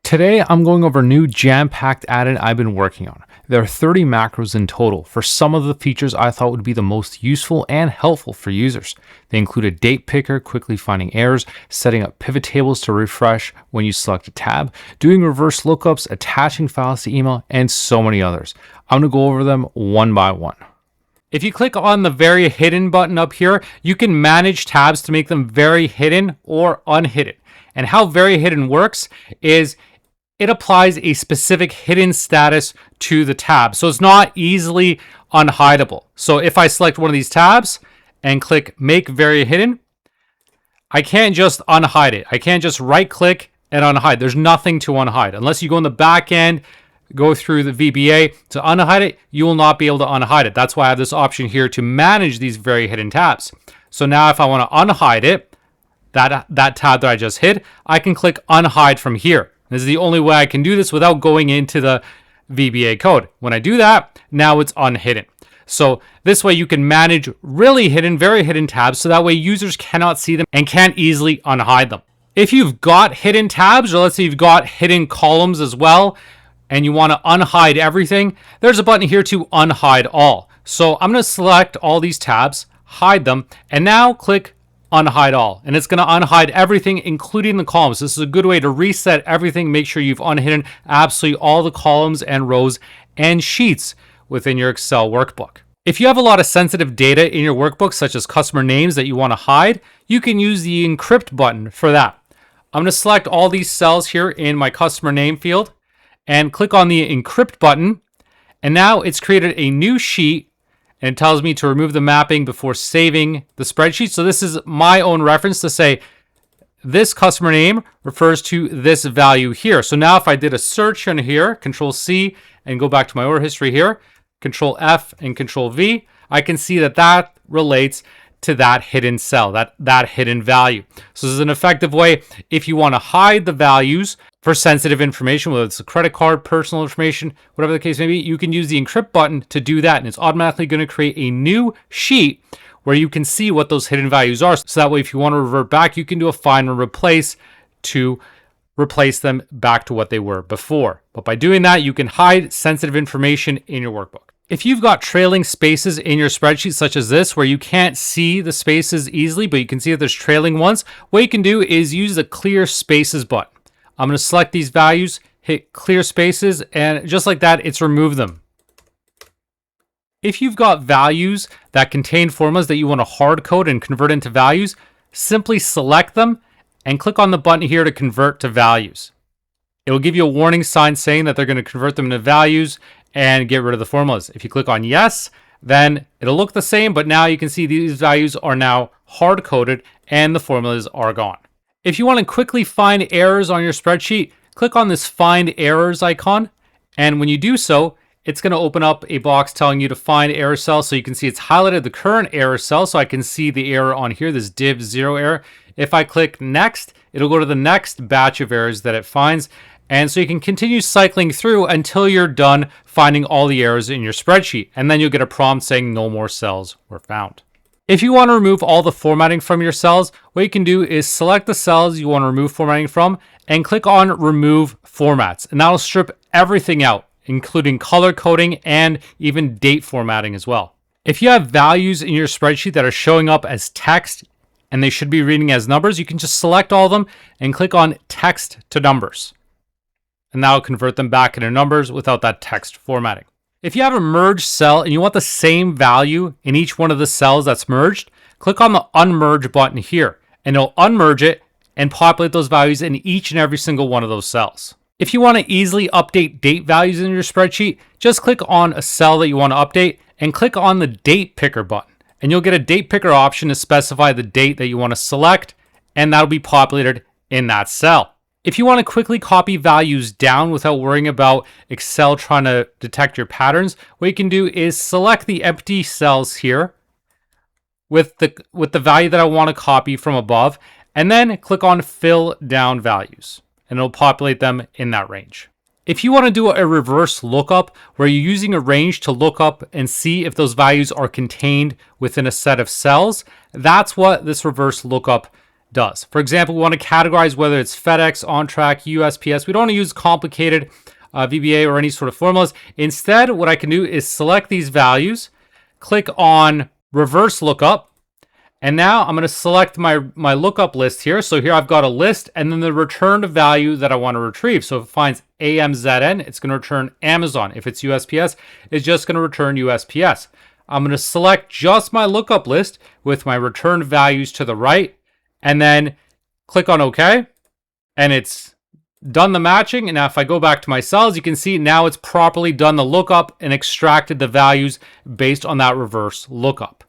Today, I'm going over a new jam-packed add-in I've been working on. There are 30 macros in total for some of the features I thought would be the most useful and helpful for users. They include a date picker, quickly finding errors, setting up pivot tables to refresh when you select a tab, doing reverse lookups, attaching files to email, and so many others. I'm going to go over them one by one. If you click on the very hidden button up here, you can manage tabs to make them very hidden or unhidden. And how very hidden works is it applies a specific hidden status to the tab. So it's not easily unhideable. So if I select one of these tabs and click make very hidden, I can't just unhide it. I can't just right click and unhide. There's nothing to unhide. Unless you go in the back end, go through the VBA to unhide it, you will not be able to unhide it. That's why I have this option here to manage these very hidden tabs. So now if I want to unhide it, that tab that I just hid, I can click unhide from here. This is the only way I can do this without going into the VBA code. When I do that, now it's unhidden. So this way you can manage really hidden, very hidden tabs, so that way users cannot see them and can't easily unhide them. If you've got hidden tabs, or let's say you've got hidden columns as well, and you want to unhide everything, there's a button here to unhide all. So I'm going to select all these tabs, hide them, and now click unhide all, and it's going to unhide everything, including the columns. This is a good way to reset everything. Make sure you've unhidden absolutely all the columns and rows and sheets within your Excel workbook. If you have a lot of sensitive data in your workbook, such as customer names that you want to hide, you can use the encrypt button for that. I'm going to select all these cells here in my customer name field and click on the encrypt button, and now it's created a new sheet and it tells me to remove the mapping before saving the spreadsheet. So this is my own reference to say this customer name refers to this value here. So now if I did a search in here, Control C, and go back to my order history here, Control F and Control V, I can see that that relates to that hidden cell, that hidden value. So this is an effective way if you want to hide the values for sensitive information, whether it's a credit card, personal information, whatever the case may be, you can use the encrypt button to do that. And it's automatically going to create a new sheet where you can see what those hidden values are. So that way, if you want to revert back, you can do a find and replace to replace them back to what they were before. But by doing that, you can hide sensitive information in your workbook. If you've got trailing spaces in your spreadsheet, such as this, where you can't see the spaces easily, but you can see that there's trailing ones, what you can do is use the clear spaces button. I'm going to select these values, hit clear spaces, and just like that, it's removed them. If you've got values that contain formulas that you want to hard code and convert into values, simply select them and click on the button here to convert to values. It will give you a warning sign saying that they're going to convert them into values and get rid of the formulas. If you click on yes, then it'll look the same, but now you can see these values are now hard coded and the formulas are gone. If you want to quickly find errors on your spreadsheet, click on this find errors icon. And when you do so, it's going to open up a box telling you to find error cell. So you can see it's highlighted the current error cell. So I can see the error on here, this div 0 error. If I click next, it'll go to the next batch of errors that it finds. And so you can continue cycling through until you're done finding all the errors in your spreadsheet. And then you'll get a prompt saying no more cells were found. If you want to remove all the formatting from your cells, what you can do is select the cells you want to remove formatting from and click on remove formats. And that'll strip everything out, including color coding and even date formatting as well. If you have values in your spreadsheet that are showing up as text and they should be reading as numbers, you can just select all of them and click on text to numbers. And that'll convert them back into numbers without that text formatting. If you have a merged cell and you want the same value in each one of the cells that's merged, click on the unmerge button here and it'll unmerge it and populate those values in each and every single one of those cells. If you want to easily update date values in your spreadsheet, just click on a cell that you want to update and click on the date picker button. And you'll get a date picker option to specify the date that you want to select, and that'll be populated in that cell. If you want to quickly copy values down without worrying about Excel trying to detect your patterns, what you can do is select the empty cells here with the value that I want to copy from above, and then click on fill down values, and it'll populate them in that range. If you want to do a reverse lookup where you're using a range to look up and see if those values are contained within a set of cells, that's what this reverse lookup does. For example, we want to categorize whether it's FedEx, OnTrack, USPS. We don't want to use complicated VBA or any sort of formulas. Instead, what I can do is select these values, click on reverse lookup, and now I'm going to select my lookup list here. So here I've got a list and then the returned value that I want to retrieve. So if it finds AMZN, it's going to return Amazon. If it's USPS, it's just going to return USPS. I'm going to select just my lookup list with my returned values to the right and then click on OK. And it's done the matching. And now if I go back to my cells, you can see now it's properly done the lookup and extracted the values based on that reverse lookup.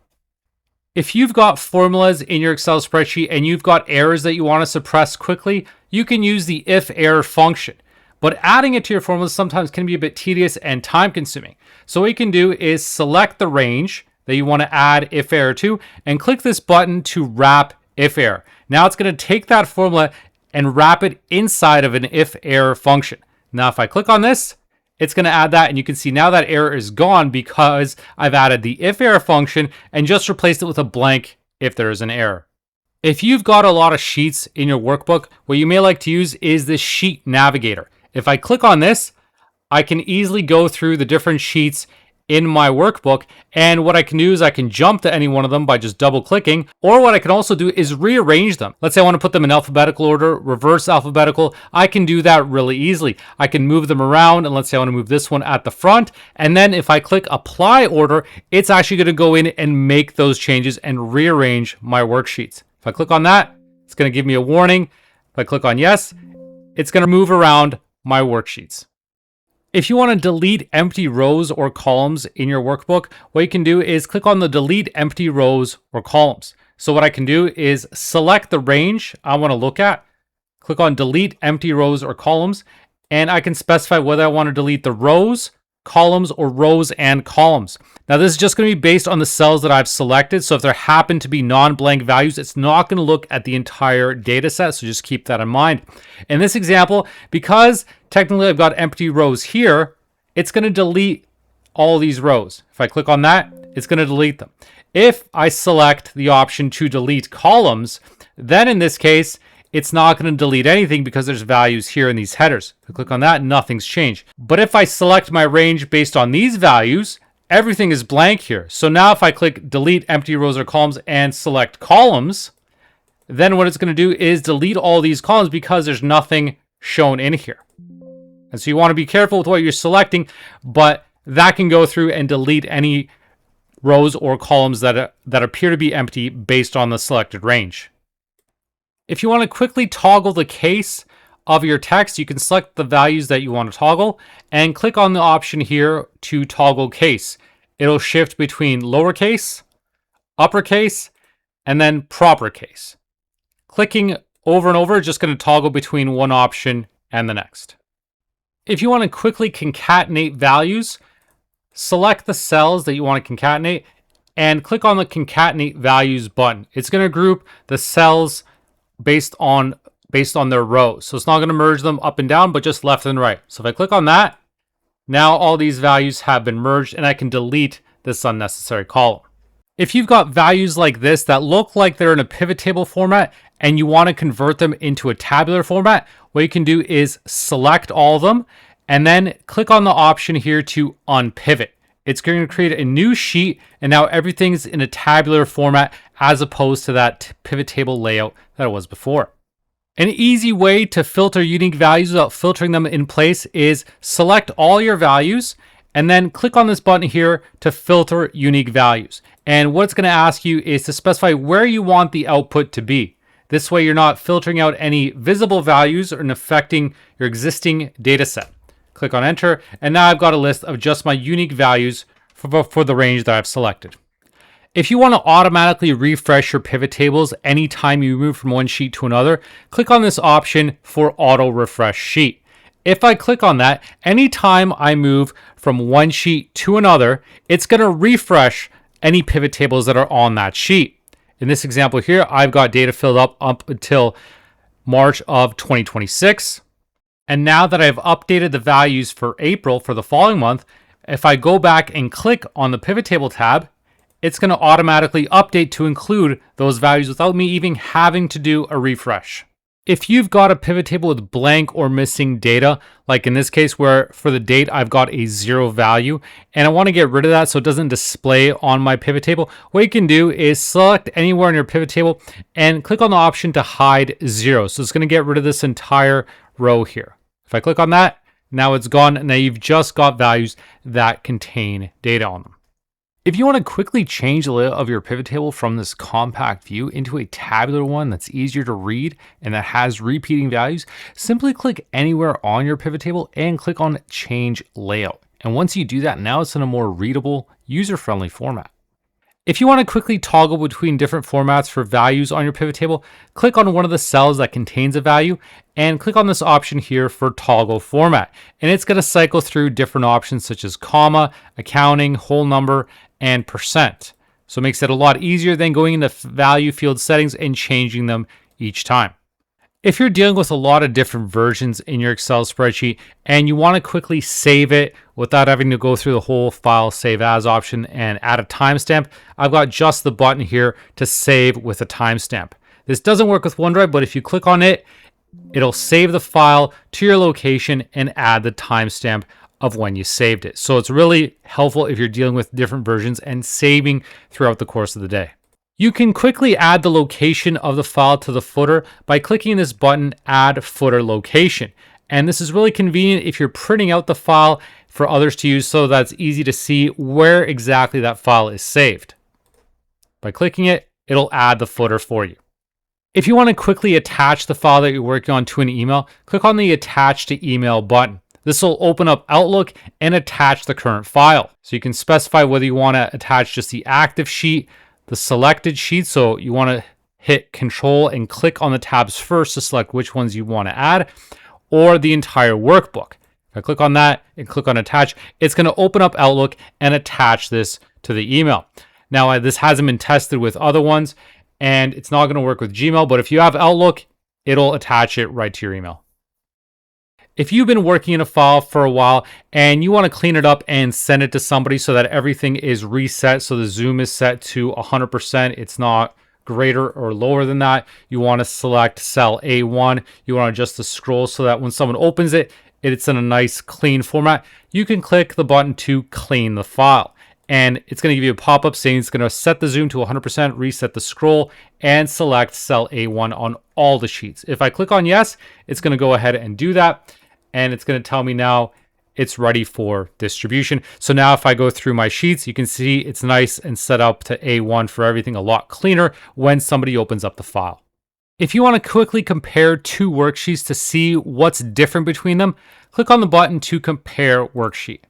If you've got formulas in your Excel spreadsheet and you've got errors that you want to suppress quickly, you can use the IFERROR function. But adding it to your formulas sometimes can be a bit tedious and time consuming. So what you can do is select the range that you want to add IFERROR to and click this button to wrap IFERROR. Now it's going to take that formula and wrap it inside of an IFERROR function. Now if I click on this, it's going to add that, and you can see now that error is gone because I've added the IFERROR function and just replaced it with a blank if there is an error. If you've got a lot of sheets in your workbook, what you may like to use is the sheet navigator. If I click on this, I can easily go through the different sheets in my workbook, and what I can do is I can jump to any one of them by just double clicking, or what I can also do is rearrange them. Let's say I want to put them in alphabetical order, reverse alphabetical. I can do that really easily. I can move them around, and let's say I want to move this one at the front, and then if I click apply order, it's actually going to go in and make those changes and rearrange my worksheets. If I click on that, it's going to give me a warning. If I click on yes, it's going to move around my worksheets. If you want to delete empty rows or columns in your workbook, what you can do is click on the delete empty rows or columns. So what I can do is select the range I want to look at, click on delete empty rows or columns, and I can specify whether I want to delete the rows, columns, or rows and columns. Now this is just going to be based on the cells that I've selected. So if there happen to be non-blank values, it's not going to look at the entire data set. So just keep that in mind. In this example, because technically I've got empty rows here, it's going to delete all these rows. If I click on that, it's going to delete them. If I select the option to delete columns, then in this case, it's not going to delete anything because there's values here in these headers. If I click on that, nothing's changed. But if I select my range based on these values, everything is blank here. So now if I click delete empty rows or columns and select columns, then what it's going to do is delete all these columns because there's nothing shown in here. And so you want to be careful with what you're selecting, but that can go through and delete any rows or columns that appear to be empty based on the selected range. If you want to quickly toggle the case of your text, you can select the values that you want to toggle and click on the option here to toggle case. It'll shift between lowercase, uppercase, and then proper case. Clicking over and over is just going to toggle between one option and the next. If you want to quickly concatenate values, select the cells that you want to concatenate and click on the concatenate values button. It's going to group the cells based on their rows. So it's not going to merge them up and down, but just left and right. So if I click on that, now all these values have been merged and I can delete this unnecessary column. If you've got values like this that look like they're in a pivot table format and you want to convert them into a tabular format, what you can do is select all of them and then click on the option here to unpivot. It's going to create a new sheet and now everything's in a tabular format as opposed to that pivot table layout that it was before. An easy way to filter unique values without filtering them in place is select all your values and then click on this button here to filter unique values. And what it's going to ask you is to specify where you want the output to be. This way you're not filtering out any visible values or affecting your existing data set. Click on enter, and now I've got a list of just my unique values for the range that I've selected. If you want to automatically refresh your pivot tables anytime you move from one sheet to another, click on this option for auto refresh sheet. If I click on that, anytime I move from one sheet to another, it's going to refresh any pivot tables that are on that sheet. In this example here, I've got data filled up until March of 2026. And now that I've updated the values for April for the following month, if I go back and click on the pivot table tab it's going to automatically update to include those values without me even having to do a refresh. If you've got a pivot table with blank or missing data, like in this case where for the date I've got a 0 value and I want to get rid of that so it doesn't display on my pivot table, what you can do is select anywhere on your pivot table and click on the option to hide 0. So it's going to get rid of this entire row here. If I click on that, now it's gone. Now you've just got values that contain data on them. If you want to quickly change the layout of your pivot table from this compact view into a tabular one that's easier to read and that has repeating values, simply click anywhere on your pivot table and click on Change Layout. And once you do that, now it's in a more readable, user-friendly format. If you want to quickly toggle between different formats for values on your pivot table, click on one of the cells that contains a value and click on this option here for toggle format. And it's going to cycle through different options such as comma, accounting, whole number, and percent. So it makes it a lot easier than going into value field settings and changing them each time. If you're dealing with a lot of different versions in your Excel spreadsheet and you want to quickly save it without having to go through the whole file save as option and add a timestamp, I've got just the button here to save with a timestamp. This doesn't work with OneDrive, but if you click on it, it'll save the file to your location and add the timestamp of when you saved it. So it's really helpful if you're dealing with different versions and saving throughout the course of the day. You can quickly add the location of the file to the footer by clicking this button, Add Footer Location. And this is really convenient if you're printing out the file for others to use so that's easy to see where exactly that file is saved. By clicking it, it'll add the footer for you. If you want to quickly attach the file that you're working on to an email, click on the Attach to Email button. This will open up Outlook and attach the current file. So you can specify whether you want to attach just the active sheet, the selected sheet. So you want to hit Control and click on the tabs first to select which ones you want to add, or the entire workbook. If I click on that and click on Attach, it's going to open up Outlook and attach this to the email. Now, this hasn't been tested with other ones, and it's not going to work with Gmail, but if you have Outlook, it'll attach it right to your email. If you've been working in a file for a while and you want to clean it up and send it to somebody so that everything is reset, so the zoom is set to 100%, it's not greater or lower than that, you want to select cell A1, you want to adjust the scroll so that when someone opens it, it's in a nice clean format. You can click the button to clean the file. And it's going to give you a pop-up saying it's going to set the zoom to 100%, reset the scroll, and select cell A1 on all the sheets. If I click on yes, it's going to go ahead and do that. And it's going to tell me now it's ready for distribution. So now if I go through my sheets, you can see it's nice and set up to A1 for everything, a lot cleaner when somebody opens up the file. If you want to quickly compare two worksheets to see what's different between them, click on the button to compare worksheet.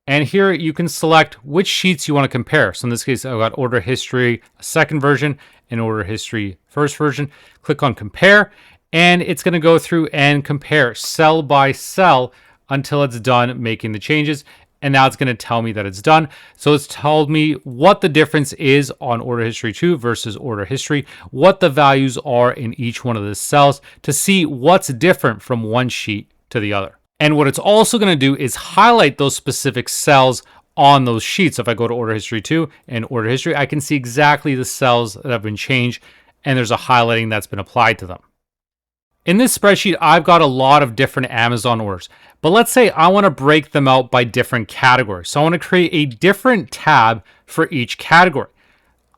And here you can select which sheets you want to compare. So in this case, I've got order history, a second version, and order history, first version. Click on compare. And it's going to go through and compare cell by cell until it's done making the changes. And now it's going to tell me that it's done. So it's told me what the difference is on order history 2 versus order history, what the values are in each one of the cells to see what's different from one sheet to the other. And what it's also going to do is highlight those specific cells on those sheets. So if I go to order history 2 and order history, I can see exactly the cells that have been changed, and there's a highlighting that's been applied to them. In this spreadsheet, I've got a lot of different Amazon orders, but let's say I want to break them out by different categories. So I want to create a different tab for each category.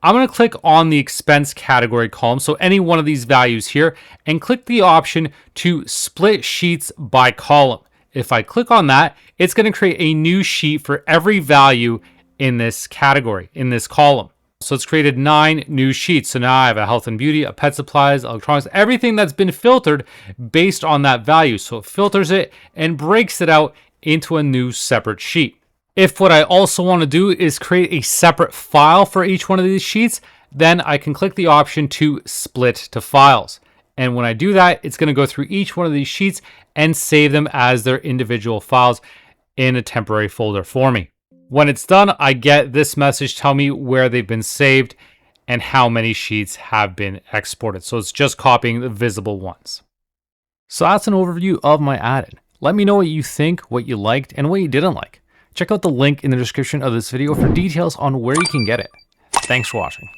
I'm going to click on the expense category column, so any one of these values here, and click the option to split sheets by column. If I click on that, it's going to create a new sheet for every value in this category, in this column. So it's created 9 new sheets. So now I have a health and beauty, a pet supplies, electronics, everything that's been filtered based on that value. So it filters it and breaks it out into a new separate sheet. If what I also want to do is create a separate file for each one of these sheets, then I can click the option to split to files. And when I do that, it's going to go through each one of these sheets and save them as their individual files in a temporary folder for me. When it's done, I get this message tell me where they've been saved and how many sheets have been exported. So it's just copying the visible ones. So that's an overview of my add-in. Let me know what you think, what you liked, and what you didn't like. Check out the link in the description of this video for details on where you can get it. Thanks for watching.